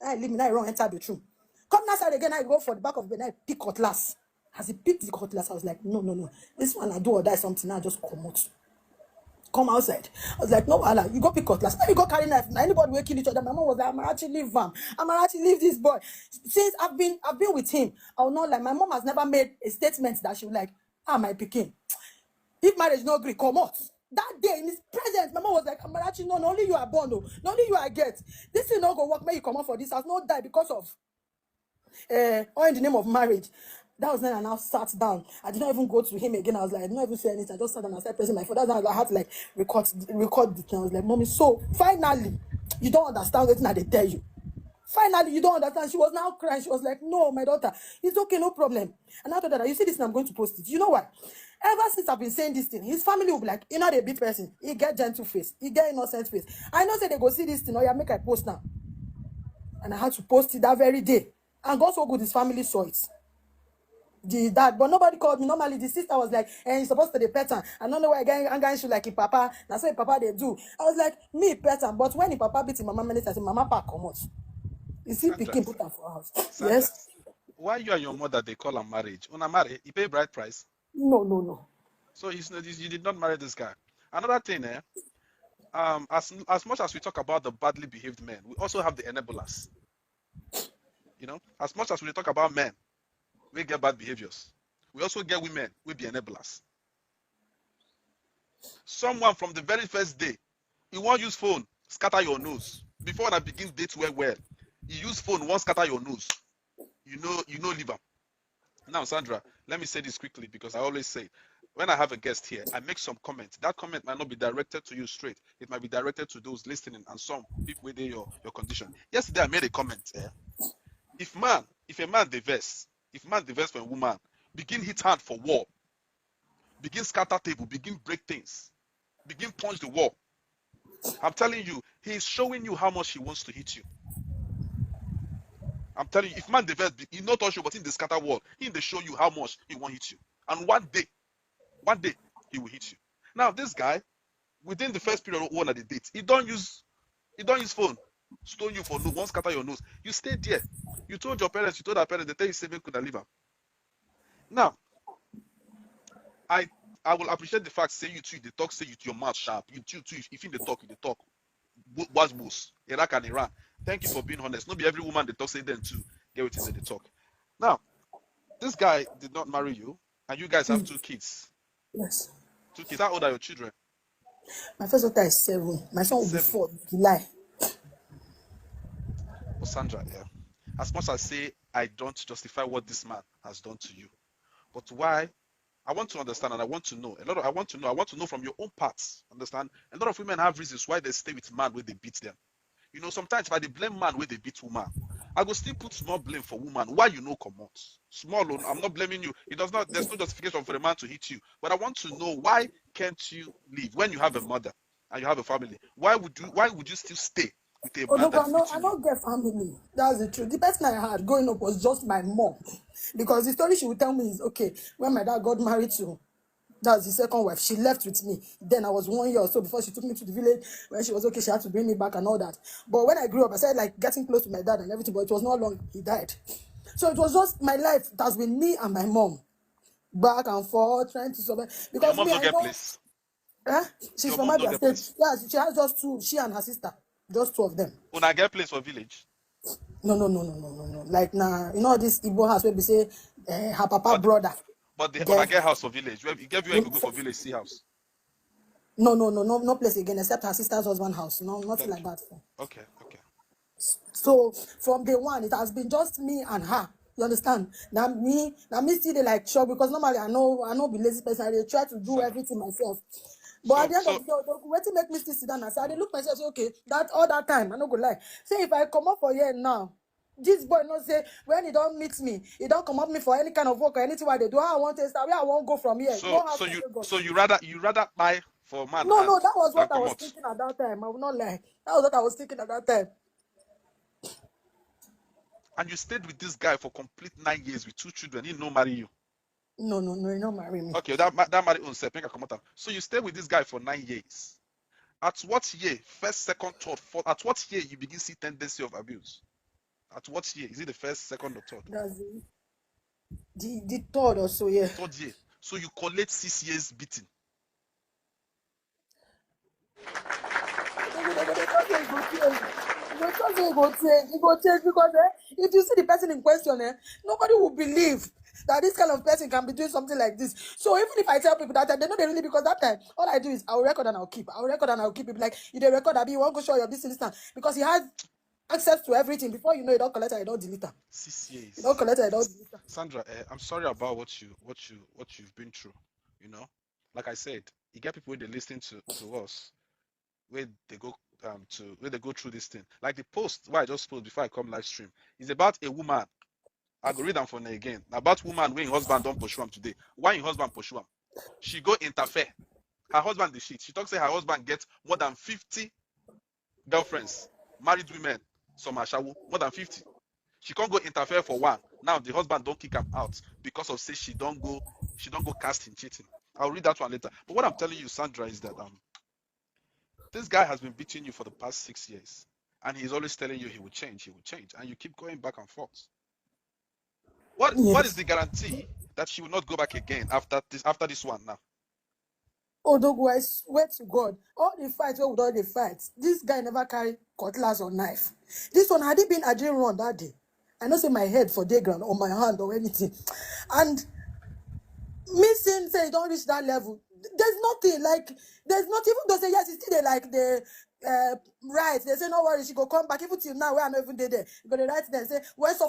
I leave me, now I run enter the bedroom. Come outside again, I go for the back of the bed, I pick cutlass. As he picked the cutlass, I was like, no. This one, I do or die something, I just come out. Come outside. I was like, no, wahala, you go pick cutlass. Now you go carry knife. Now anybody will kill each other. My mom was like, Amarachi, leave him. Amarachi, leave this boy. Since I've been with him, I will not like, my mom has never made a statement that she would like, my pikin. If marriage no agree, come out. That day in his presence, my mom was like, Amarachi, no, only you are born, no, only you are get. This thing not go work, may you come out for this house, no die because of or in the name of marriage. That was when I now sat down. I did not even go to him again. I was like, I did not even say anything. I just sat down and started pressing my phone. That's when I had to like record the thing. I was like, Mommy, so finally, you don't understand what they tell you. Finally, you don't understand. She was now crying. She was like, no, my daughter, it's okay, no problem. And I told her, you see this and I'm going to post it. You know what? Ever since I've been saying this thing, his family will be like, you're not a big person. He get gentle face. He get innocent face. I know say they go see this thing. Oh yeah, make I post now. And I had to post it that very day. And God so good, his family saw it. But nobody called me. Normally, the sister was like, you're supposed to be pattern. I don't know why I'm going to like a papa. That's what papa they do. I was like, me pattern. But when the papa beat him, mama many times, mama pa come out. You see, picking put her for house. Sandra, yes. Why you and your mother they call him marriage? When I marry, you pay bride price. No. So you did not marry this guy. Another thing, as much as we talk about the badly behaved men, we also have the enablers. You know, as much as we talk about men, we get bad behaviors. We also get women, we be enablers. Someone from the very first day, he won't use phone, scatter your nose. Before I begin date well, you use phone, won't scatter your nose. You know liver. Now, Sandra, let me say this quickly because I always say, when I have a guest here, I make some comment. That comment might not be directed to you straight. It might be directed to those listening and some people within your condition. Yesterday, I made a comment. If a man diverse for a woman, begin hit hand for war, begin scatter table, begin break things, begin punch the wall. I'm telling you, he's showing you how much he wants to hit you. I'm telling you, if man diverse, he not touch you, but in the scatter wall, he they show you how much he want to hit you. And one day, he will hit you. Now, this guy, within the first period of one of the dates, he don't use phone, stone you for no, won't scatter your nose. You stay there. You told your parents, you told our parents, they tell you saving could leave him. Now, I will appreciate the fact, say you too, they talk, say you to your mouth sharp. You too, if you talk, you talk. Was Iraq and Iran. Thank you for being honest. Not be every woman they talk, say them too. Get what they talk. Now, this guy did not marry you, and you guys have 2 kids. Yes. 2 kids. How old are your children? My first daughter is 7. My son will be 4 July. Oh, Sandra, yeah. As much as say I don't justify what this man has done to you, but why? I want to understand and I want to know. I want to know from your own parts. Understand? A lot of women have reasons why they stay with man where they beat them. You know, sometimes if I blame man where they beat woman, I go still put small blame for woman. Why you know come out? Small, I'm not blaming you. There's no justification for a man to hit you. But I want to know, why can't you leave when you have a mother and you have a family? Why would you still stay with a man that's beating you? I don't get family. That's the truth. The person I had growing up was just my mom. Because the story she would tell me is, okay, when my dad got married to, that's the second wife, she left with me. Then I was 1 year or so before she took me to the village. When she was okay, she had to bring me back and all that. But when I grew up, I started like getting close to my dad and everything, but it was not long, he died. So it was just my life. It has been me and my mom. Back and forth, trying to survive. Because your mom don't get place. She's from Abia State. Yeah, she has just 2, she and her sister. Just 2 of them. When I get place for village? No. Like now, you know this Igbo house where we say her papa brother. But when I get house for village, you give you go for village see house. No place again except her sister's husband house. No, nothing like that. Okay. So from day one, it has been just me and her. You understand? Now me still they like shock because normally I know be lazy person. I try to do everything myself. But at the end of the day, wait to make me still sit down and say, I look myself say, okay, all that time, I no go lie. Say if I come up for here now, this boy not say when he don't meet me, he don't come up me for any kind of work or anything what they do. How I want to start, where I won't go from here. So you rather buy for man? No, that was what I was thinking at that time. I will not lie. That was what I was thinking at that time. And you stayed with this guy for complete 9 years with 2 children. He no marry you. No, he not marry me. Okay, that marry on step. So you stayed with this guy for 9 years. At what year, first, second, third, fourth, at what year you begin see tendency of abuse? At what year? Is it the first, second, or third? That's the third or so, yeah. Third year. So you collect 6 years beating. It go change because if you see the person in question, nobody will believe that this kind of person can be doing something like this. So even if I tell people that time, they know they really, because that time all I do is I'll record and I'll keep. I'll record and I'll keep it. Like you dey record, you want to show your business because he has access to everything. Before you know, you don't collect it, you don't delete it. 6 You years. don't collect it, you don't delete it. Sandra, I'm sorry about what you've been through. You know, like I said, you get people when they listen to us, where they go where they go through this thing. Like the post where I just posted before I come live stream is about a woman. I go read them for her again. About woman when her husband don't pursue him today. Why her husband pursue him? She go interfere. Her husband the shit. She talks say her husband gets more than 50 girlfriends, married women, some ashawo, more than 50. She can't go interfere for one. Now the husband don't kick him out because of say she don't go cast him cheating. I'll read that one later. But what I'm telling you, Sandra, is that this guy has been beating you for the past 6 years, and he's always telling you he will change, and you keep going back and forth. What is the guarantee that she will not go back again after this one now? Odogu, I swear to God, all the fights with all the fights, this guy never carry cutlass or knife. This one, had he been a dream run that day, I know say my head for day ground or my hand or anything. And me saying say you don't reach that level, there's nothing like, there's not even though say yes, it's still like the right. They say no worry, she go come back even till now where I'm even there. You go the right there say when she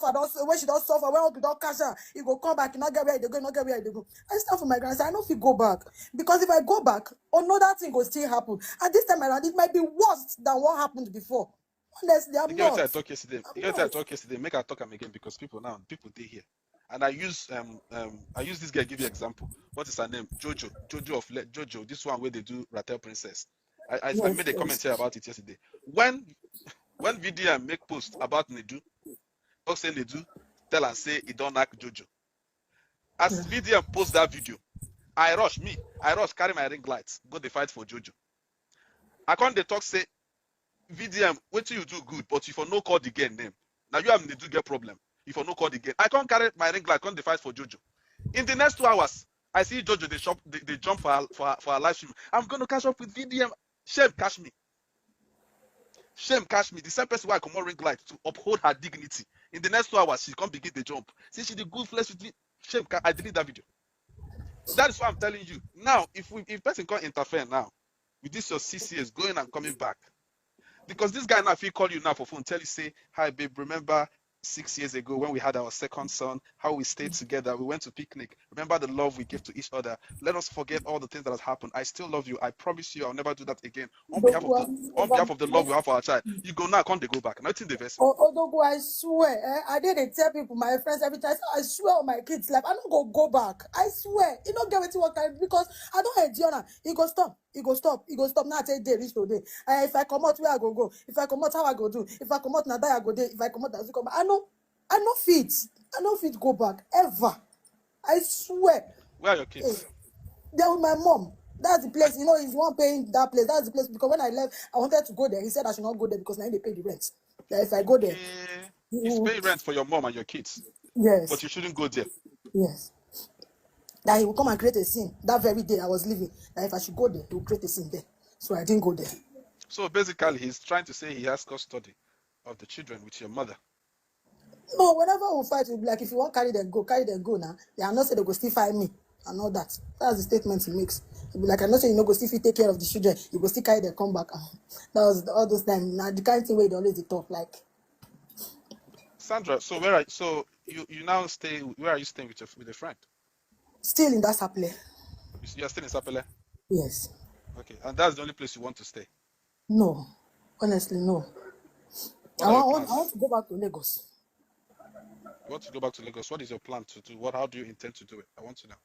don't suffer, when you don't cash her, you go come back, you not get where they go, not get where they go. I stand for my grandson. I know if you go back because if I go back, another thing will still happen. And this time around, it might be worse than what happened before. Honestly, I'm not. I talk yesterday. Make I talk him again because people they here. And I use this guy give you example. What is her name? Jojo. This one where they do Ratel Princess. I made a comment here about it yesterday. When VDM make post about Nedu, talk say Nedu, tell and say he don't like Jojo. As VDM post that video, I rush carry my ring lights, go the fight for Jojo. I can't they talk say VDM, wait till you do good, but if you no call the game name. Now you have Nedu get problem. If you no call the game, I can't carry my ring light, can't the fight for Jojo. In the next 2 hours, I see Jojo they jump for our live stream. I'm gonna catch up with VDM. Shame catch me. The same person why I come on ring light to uphold her dignity. In the next 2 hours, she can't begin the jump. See, she did good flesh with me. Shame, I delete that video. That is what I'm telling you. Now, if person can't interfere now, with this your 6 years going and coming back, because this guy now, if he call you now for phone, tell you say, hi babe, remember 6 years ago when we had our second son, how we stayed together, we went to picnic. Remember the love we gave to each other. Let us forget all the things that has happened. I still love you. I promise you I'll never do that again. On behalf of the love we have for our child. You go now, can't they go back? Nothing the verse. Odogu, I swear, I didn't tell people, my friends every time. I swear on my kids' life, I don't go back. I swear, you don't get what you because I don't endure now. He go stop. Now I take day reach today. If I come out, where I go. If I come out, how I go do. If I come out, now that I go there. If I come out, I come back. I know fit. I know fit go back ever. I swear. Where are your kids? They're with my mom. That's the place. You know, he's one paying that place. That's the place because when I left, I wanted to go there. He said I should not go there because now they pay the rent. That if I go there, he's paying rent for your mom and your kids. Yes. But you shouldn't go there. Yes. That he will come and create a scene that very day I was leaving. That if I should go there, he will create a scene there. So I didn't go there. So basically, he's trying to say he has custody of the children with your mother. No, whenever we fight, we'll be like, if you want carry them go now. They are not saying they go still find me and all that. That's the statement he makes. He'll be like, I'm not saying you know go still take care of the children. You go still carry them come back. That was all those times. Now the kind of thing where they always talk like. Sandra, so you now stay? Where are you staying with a friend? Still in that Sapele. You are still in Sapele? Yes. Okay, and that's the only place you want to stay? No, honestly, no. I want to go back to Lagos. You want to go back to Lagos? What is your plan to do? How do you intend to do it? I want to know.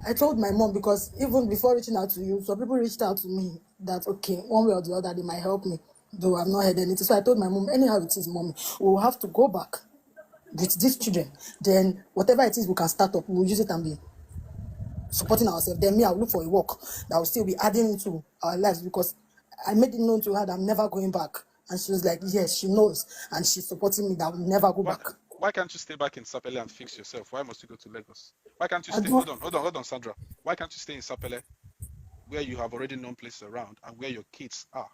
I told my mom because even before reaching out to you, some people reached out to me that okay, one way or the other they might help me, though I've not heard anything. So I told my mom, anyhow it is, mommy, we will have to go back with these children. Then whatever it is we can start up, we'll use it and be supporting ourselves. Then me, I'll look for a work that will still be adding into our lives because I made it known to her that I'm never going back. And she was like, yes, she knows. And she's supporting me that I will never go Why back. why can't you stay back in Sapele and fix yourself? Why must you go to Lagos? Why can't you I stay? don't, Hold on, Sandra. Why can't you stay in Sapele where you have already known places around and where your kids are?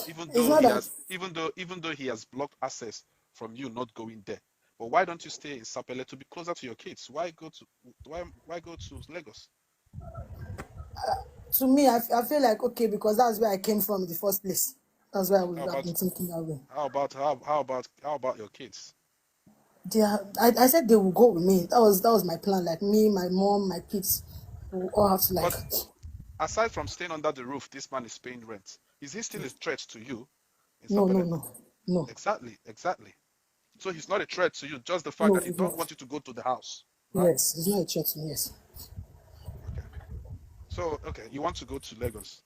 Even it's though not he that, has even though he has blocked access from you not going there. But why don't you stay in Sapele to be closer to your kids? Why go to Lagos? to me, I feel like, okay, because that's where I came from in the first place. That's why How I've about been thinking that way. how about your kids? I said they will go with me. That was my plan. Like me, my mom, my kids, we will all have to like. But aside from staying under the roof, this man is paying rent. Is he still a threat to you in No, no, Sapele? no, no. Exactly. So he's not a threat to you, just the fact No, that he it's don't not. want you to go to the house, right? Yes, it's not a threat to me. Yes. Okay. So, okay, you want to go to Lagos.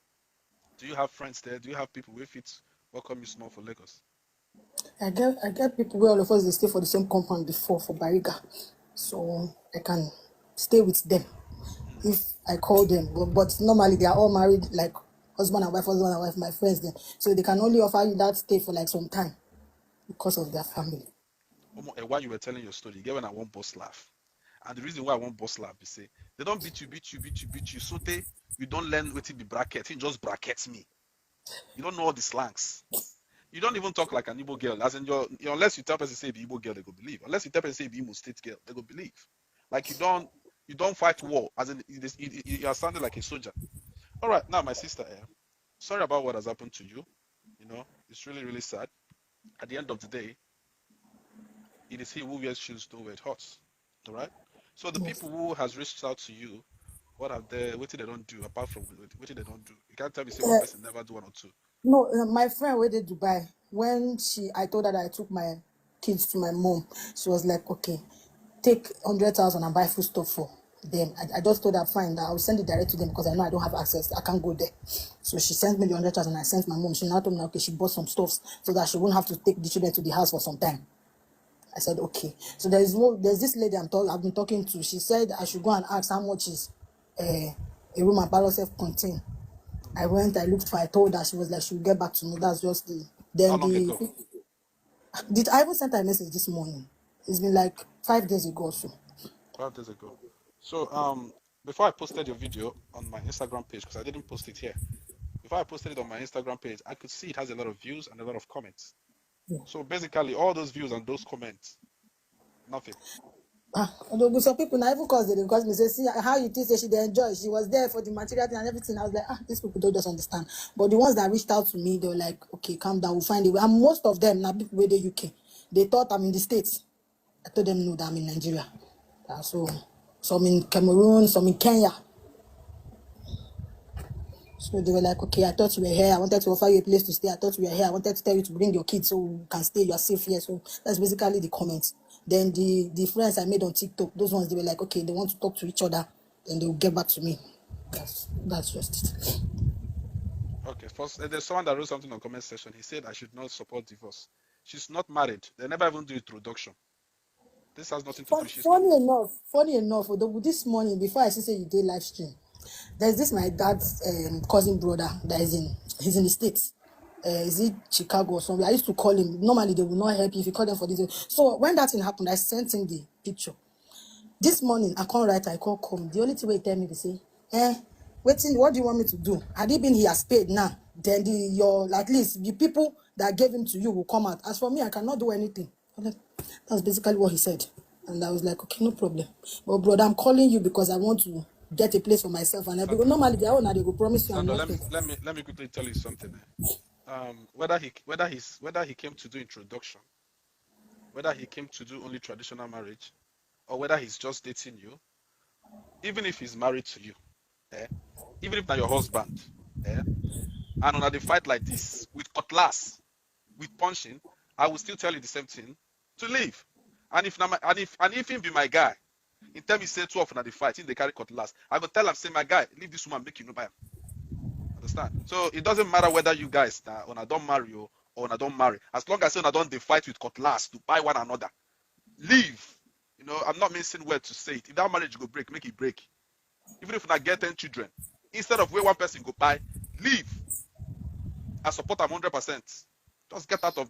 Do you have friends there? Do you have people with it welcome you small for Lagos? I get people where all of us they stay for the same compound before for Bariga, so I can stay with them Mm. if I call them. But normally they are all married, like husband and wife, my friends then. So they can only offer you that stay for like some time because of their family. While you were telling your story, you get when I want boss laugh. And the reason why I want boss laugh is say they don't beat you. So they you don't learn what be bracket. He just brackets me. You don't know all the slangs. You don't even talk like an Igbo girl. As in unless you tell person say be Igbo girl, they go believe. Unless you tell person say be Imo State girl, they go believe. Like you don't fight war. As in you are sounding like a soldier. All right, now my sister, sorry about what has happened to you. You know, it's really really sad. At the end of the day, it is he who wears shoes, don't wear hurts. All right. So the Yes. people who has reached out to you, what did they don't do apart from what did they don't do? You can't tell me say one Uh, person never do one or two. no, my friend went to Dubai. When I told her that I took my kids to my mom, she was like, okay, take 100,000 and buy food stuff for them. I just told her, fine, that I will send it direct to them because I know I don't have access. I can't go there. So she sent me the 100,000. I sent my mom. She now told me, okay, she bought some stuffs so that she won't have to take the children to the house for some time. I said, okay. So there's this lady I've been talking to. She said I should go and ask how much is a room and parlor self contain. Mm. I went, I looked for, I told her, she was like, she'll get back to me. That's just the, How then long ago? I even sent her a message this morning. It's been like 5 days ago or so. 5 days ago. So before I posted your video on my Instagram page, because I didn't post it here. Before I posted it on my Instagram page, I could see it has a lot of views and a lot of comments. Yeah. So basically all those views and those comments, nothing. Although some people now even cause they cause me say, see how you think say she dey enjoy. She was there for the material thing and everything. I was like, these people don't just understand. But the ones that reached out to me, they were like, okay, calm down, we'll find a way. And most of them now people where the UK, they thought I'm in the States. I told them no, that I'm in Nigeria. So some in Cameroon, some in Kenya. So they were like, okay, I thought you were here. I wanted to offer you a place to stay. I thought you were here. I wanted to tell you to bring your kids so you can stay. You are safe here. So that's basically the comments. Then the friends I made on TikTok, those ones, they were like, okay, they want to talk to each other. Then they will get back to me. That's just it. Okay, first there's someone that wrote something on comment section. He said I should not support divorce. She's not married. They never even do introduction. This has nothing to do. But She's not. funny enough, although this morning, before I see say you did live stream, there's this my dad's cousin brother that he's in the States. Is it Chicago or somewhere? I used to call him. Normally they will not help you if you call them for this. So when that thing happened, I sent him the picture. This morning, I can't write, I can't come. The only thing they tell me, they say, waiting, what do you want me to do? Had he been he has paid now, then at least the people that gave him to you will come out. As for me, I cannot do anything. I'm like, that's basically what he said. And I was like, okay, no problem. But brother, I'm calling you because I want to get a place for myself. And because Sandra, normally their own, they will promise you and Sandra, nothing. let me quickly tell you something. Whether he came to do introduction, whether he came to do only traditional marriage, or whether he's just dating you, even if he's married to you, eh, even if not your husband, eh, and on a fight like this with cutlass, with punching, I will still tell you the same thing to leave. And if na my, and if him be my guy, in time he say 12 na the fight, in they carry cutlass, I go tell him say my guy, leave this woman, make you no buy. Understand? So it doesn't matter whether you guys on a don't marry or on a don't marry. As long as you don't they fight with cutlass to buy one another, leave. You know, I'm not mincing word to say it. If that marriage go break, make it break. Even if I get 10 children, instead of where one person go buy, leave. I support them 100%. Just get out of